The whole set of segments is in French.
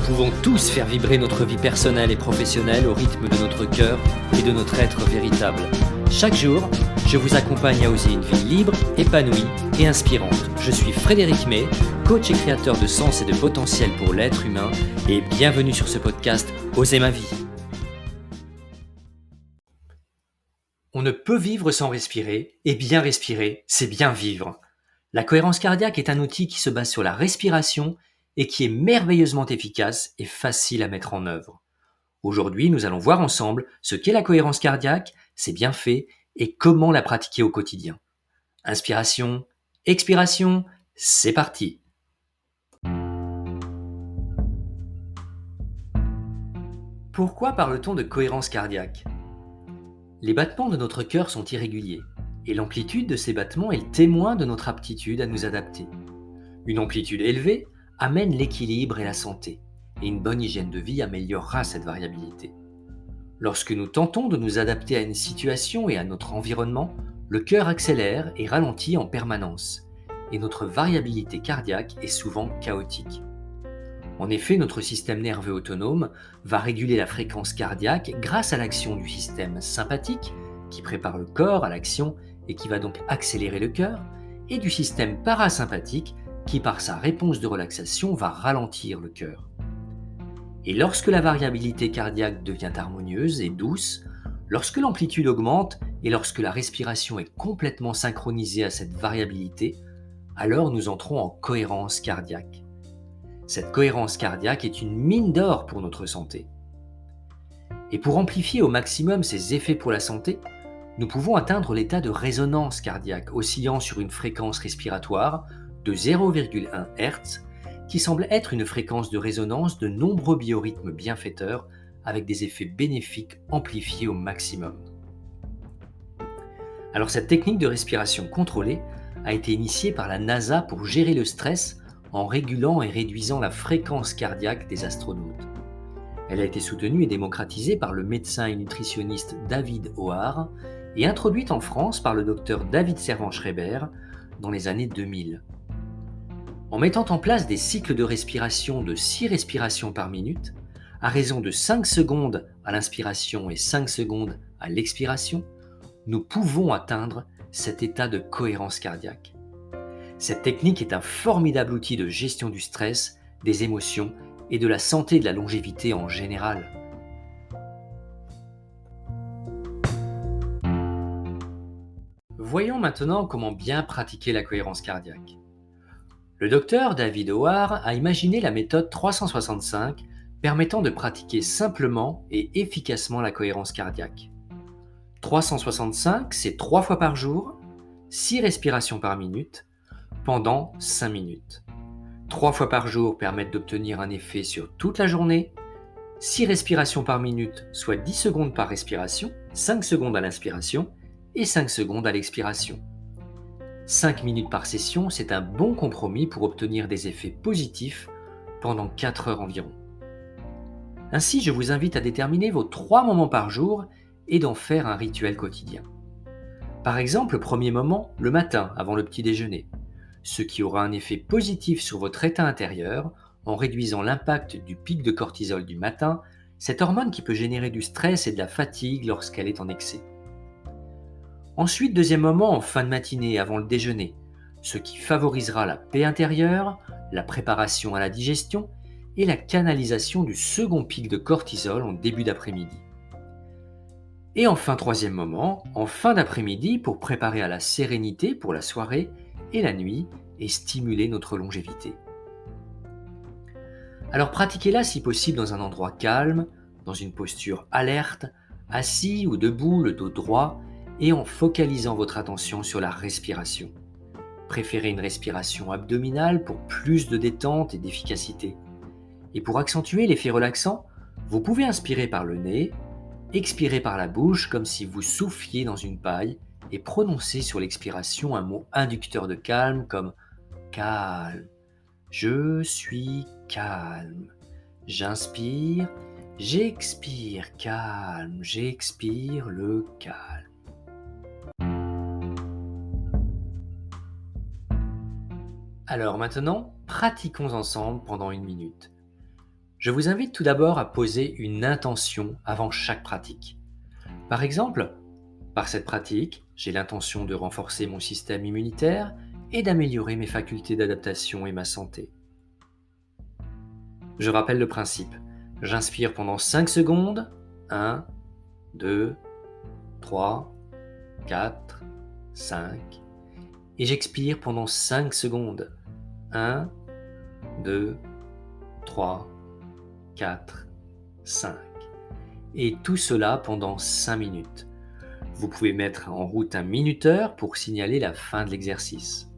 pouvons tous faire vibrer notre vie personnelle et professionnelle au rythme de notre cœur et de notre être véritable. Chaque jour, je vous accompagne à oser une vie libre, épanouie et inspirante. Je suis Frédéric May, coach et créateur de sens et de potentiel pour l'être humain, et bienvenue sur ce podcast Oser ma vie. On ne peut vivre sans respirer, et bien respirer, c'est bien vivre. La cohérence cardiaque est un outil qui se base sur la respiration et qui est merveilleusement efficace et facile à mettre en œuvre. Aujourd'hui, nous allons voir ensemble ce qu'est la cohérence cardiaque, ses bienfaits et comment la pratiquer au quotidien. Inspiration, expiration, c'est parti. Pourquoi parle-t-on de cohérence cardiaque ? Les battements de notre cœur sont irréguliers et l'amplitude de ces battements est le témoin de notre aptitude à nous adapter. Une amplitude élevée amène l'équilibre et la santé, et une bonne hygiène de vie améliorera cette variabilité. Lorsque nous tentons de nous adapter à une situation et à notre environnement, le cœur accélère et ralentit en permanence, et notre variabilité cardiaque est souvent chaotique. En effet, notre système nerveux autonome va réguler la fréquence cardiaque grâce à l'action du système sympathique, qui prépare le corps à l'action et qui va donc accélérer le cœur, et du système parasympathique, qui par sa réponse de relaxation va ralentir le cœur. Et lorsque la variabilité cardiaque devient harmonieuse et douce, lorsque l'amplitude augmente et lorsque la respiration est complètement synchronisée à cette variabilité, alors nous entrons en cohérence cardiaque. Cette cohérence cardiaque est une mine d'or pour notre santé. Et pour amplifier au maximum ses effets pour la santé, nous pouvons atteindre l'état de résonance cardiaque oscillant sur une fréquence respiratoire de 0,1 Hz, qui semble être une fréquence de résonance de nombreux biorhythmes bienfaiteurs avec des effets bénéfiques amplifiés au maximum. Alors cette technique de respiration contrôlée a été initiée par la NASA pour gérer le stress en régulant et réduisant la fréquence cardiaque des astronautes. Elle a été soutenue et démocratisée par le médecin et nutritionniste David Hoare et introduite en France par le docteur David Servan-Schreiber dans les années 2000. En mettant en place des cycles de respiration de 6 respirations par minute, à raison de 5 secondes à l'inspiration et 5 secondes à l'expiration, nous pouvons atteindre cet état de cohérence cardiaque. Cette technique est un formidable outil de gestion du stress, des émotions et de la santé et de la longévité en général. Voyons maintenant comment bien pratiquer la cohérence cardiaque. Le docteur David Hoare a imaginé la méthode 365 permettant de pratiquer simplement et efficacement la cohérence cardiaque. 365, c'est 3 fois par jour, 6 respirations par minute, pendant 5 minutes. 3 fois par jour permettent d'obtenir un effet sur toute la journée, 6 respirations par minute, soit 10 secondes par respiration, 5 secondes à l'inspiration et 5 secondes à l'expiration. 5 minutes par session, c'est un bon compromis pour obtenir des effets positifs pendant 4 heures environ. Ainsi, je vous invite à déterminer vos 3 moments par jour et d'en faire un rituel quotidien. Par exemple, le premier moment, le matin, avant le petit déjeuner, ce qui aura un effet positif sur votre état intérieur en réduisant l'impact du pic de cortisol du matin, cette hormone qui peut générer du stress et de la fatigue lorsqu'elle est en excès. Ensuite, deuxième moment en fin de matinée avant le déjeuner, ce qui favorisera la paix intérieure, la préparation à la digestion et la canalisation du second pic de cortisol en début d'après-midi. Et enfin, troisième moment, en fin d'après-midi pour préparer à la sérénité pour la soirée et la nuit et stimuler notre longévité. Alors pratiquez-la si possible dans un endroit calme, dans une posture alerte, assis ou debout, le dos droit, et en focalisant votre attention sur la respiration. Préférez une respiration abdominale pour plus de détente et d'efficacité. Et pour accentuer l'effet relaxant, vous pouvez inspirer par le nez, expirer par la bouche comme si vous souffliez dans une paille et prononcer sur l'expiration un mot inducteur de calme comme « calme ». Je suis calme. J'inspire, j'expire calme, j'expire le calme. Alors maintenant, pratiquons ensemble pendant 1 minute. Je vous invite tout d'abord à poser une intention avant chaque pratique. Par exemple, par cette pratique, j'ai l'intention de renforcer mon système immunitaire et d'améliorer mes facultés d'adaptation et ma santé. Je rappelle le principe. J'inspire pendant 5 secondes. 1, 2, 3, 4, 5. Et j'expire pendant 5 secondes. 1, 2, 3, 4, 5. Et tout cela pendant 5 minutes. Vous pouvez mettre en route un minuteur pour signaler la fin de l'exercice.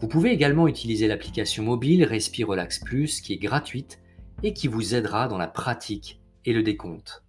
Vous pouvez également utiliser l'application mobile Respire Relax Plus qui est gratuite et qui vous aidera dans la pratique et le décompte.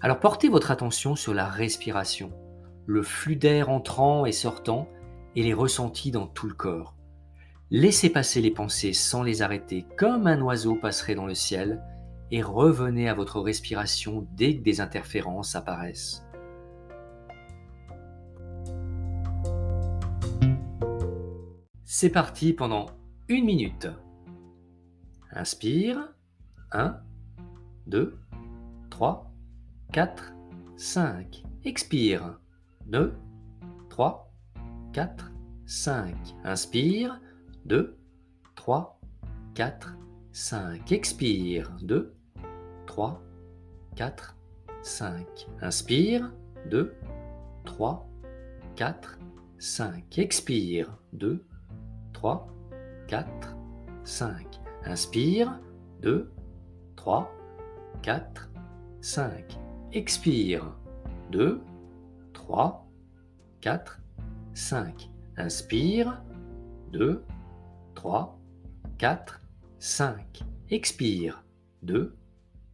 Alors portez votre attention sur la respiration, le flux d'air entrant et sortant et les ressentis dans tout le corps. Laissez passer les pensées sans les arrêter comme un oiseau passerait dans le ciel et revenez à votre respiration dès que des interférences apparaissent. C'est parti pendant 1 minute. Inspire. 1, 2, 3, 4, 5. Expire. 2, 3, 4, 5. Inspire. 2, 3, 4, 5. Expire. 2, 3, 4, 5. Inspire. 2, 3, 4, 5. Expire. 2, 3, 4, 5. Inspire. 2, 3, 4, 5. Expire. 2, 3, 4, 5. Inspire. 2, 3, 4, 5. Expire. 2,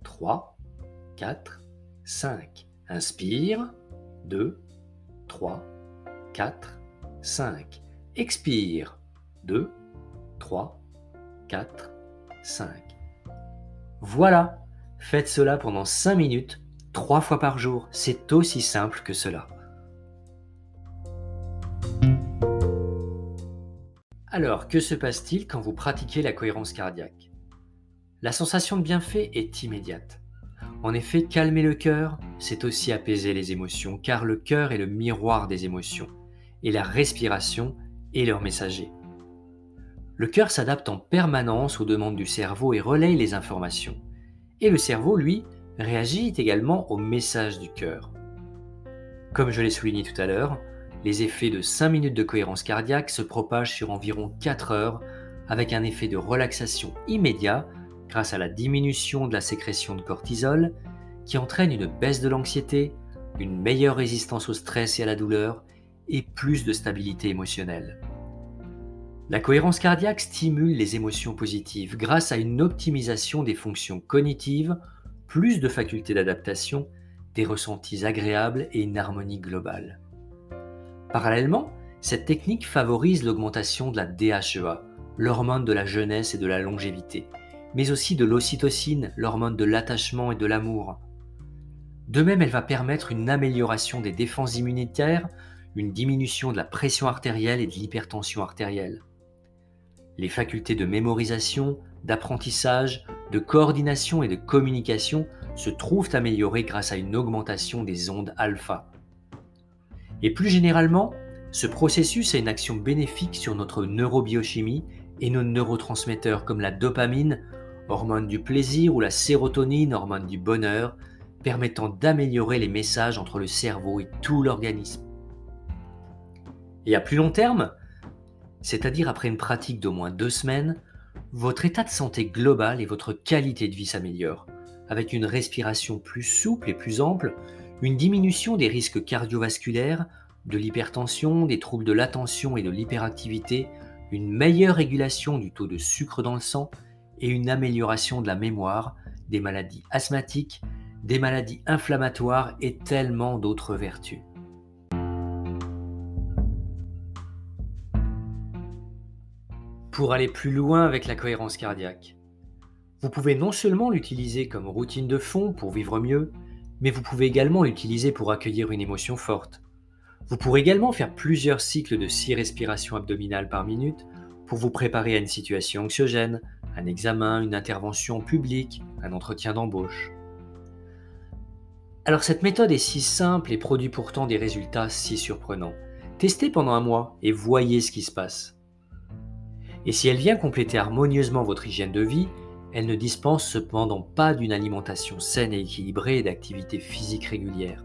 3, 4, 5. Inspire. 2, 3, 4, 5. Expire. 2, 3, 4, 5. Voilà, faites cela pendant 5 minutes, 3 fois par jour. C'est aussi simple que cela. Alors, que se passe-t-il quand vous pratiquez la cohérence cardiaque? La sensation de bienfait est immédiate. En effet, calmer le cœur, c'est aussi apaiser les émotions, car le cœur est le miroir des émotions, et la respiration est leur messager. Le cœur s'adapte en permanence aux demandes du cerveau et relaye les informations. Et le cerveau, lui, réagit également aux messages du cœur. Comme je l'ai souligné tout à l'heure, les effets de 5 minutes de cohérence cardiaque se propagent sur environ 4 heures avec un effet de relaxation immédiat grâce à la diminution de la sécrétion de cortisol qui entraîne une baisse de l'anxiété, une meilleure résistance au stress et à la douleur et plus de stabilité émotionnelle. La cohérence cardiaque stimule les émotions positives grâce à une optimisation des fonctions cognitives, plus de facultés d'adaptation, des ressentis agréables et une harmonie globale. Parallèlement, cette technique favorise l'augmentation de la DHEA, l'hormone de la jeunesse et de la longévité, mais aussi de l'ocytocine, l'hormone de l'attachement et de l'amour. De même, elle va permettre une amélioration des défenses immunitaires, une diminution de la pression artérielle et de l'hypertension artérielle. Les facultés de mémorisation, d'apprentissage, de coordination et de communication se trouvent améliorées grâce à une augmentation des ondes alpha. Et plus généralement, ce processus a une action bénéfique sur notre neurobiochimie et nos neurotransmetteurs comme la dopamine, hormone du plaisir, ou la sérotonine, hormone du bonheur, permettant d'améliorer les messages entre le cerveau et tout l'organisme. Et à plus long terme, c'est-à-dire après une pratique d'au moins 2 semaines, votre état de santé global et votre qualité de vie s'améliorent, avec une respiration plus souple et plus ample, une diminution des risques cardiovasculaires, de l'hypertension, des troubles de l'attention et de l'hyperactivité, une meilleure régulation du taux de sucre dans le sang et une amélioration de la mémoire, des maladies asthmatiques, des maladies inflammatoires et tellement d'autres vertus. Pour aller plus loin avec la cohérence cardiaque, vous pouvez non seulement l'utiliser comme routine de fond pour vivre mieux, mais vous pouvez également l'utiliser pour accueillir une émotion forte. Vous pourrez également faire plusieurs cycles de 6 respirations abdominales par minute pour vous préparer à une situation anxiogène, un examen, une intervention publique, un entretien d'embauche. Alors cette méthode est si simple et produit pourtant des résultats si surprenants. Testez pendant un mois et voyez ce qui se passe. Et si elle vient compléter harmonieusement votre hygiène de vie, elle ne dispense cependant pas d'une alimentation saine et équilibrée et d'activités physiques régulières.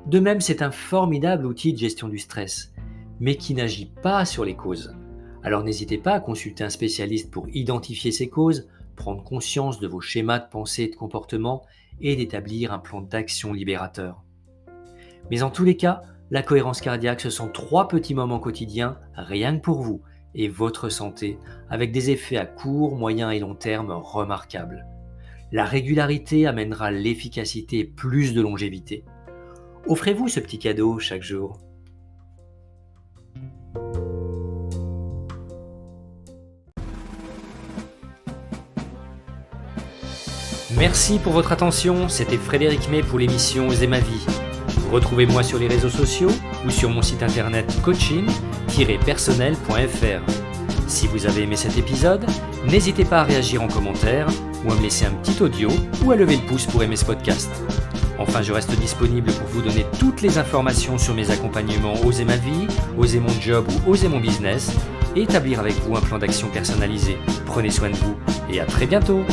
De même, c'est un formidable outil de gestion du stress, mais qui n'agit pas sur les causes. Alors n'hésitez pas à consulter un spécialiste pour identifier ces causes, prendre conscience de vos schémas de pensée et de comportement et d'établir un plan d'action libérateur. Mais en tous les cas, la cohérence cardiaque, ce sont 3 petits moments quotidiens, rien que pour vous et votre santé, avec des effets à court, moyen et long terme remarquables. La régularité amènera l'efficacité et plus de longévité. Offrez-vous ce petit cadeau chaque jour. Merci pour votre attention, c'était Frédéric May pour l'émission Osez ma vie. Retrouvez-moi sur les réseaux sociaux ou sur mon site internet coaching-personnel.fr. Si vous avez aimé cet épisode, n'hésitez pas à réagir en commentaire ou à me laisser un petit audio ou à lever le pouce pour aimer ce podcast. Enfin, je reste disponible pour vous donner toutes les informations sur mes accompagnements Osez ma vie, Osez mon job ou Osez mon business et établir avec vous un plan d'action personnalisé. Prenez soin de vous et à très bientôt.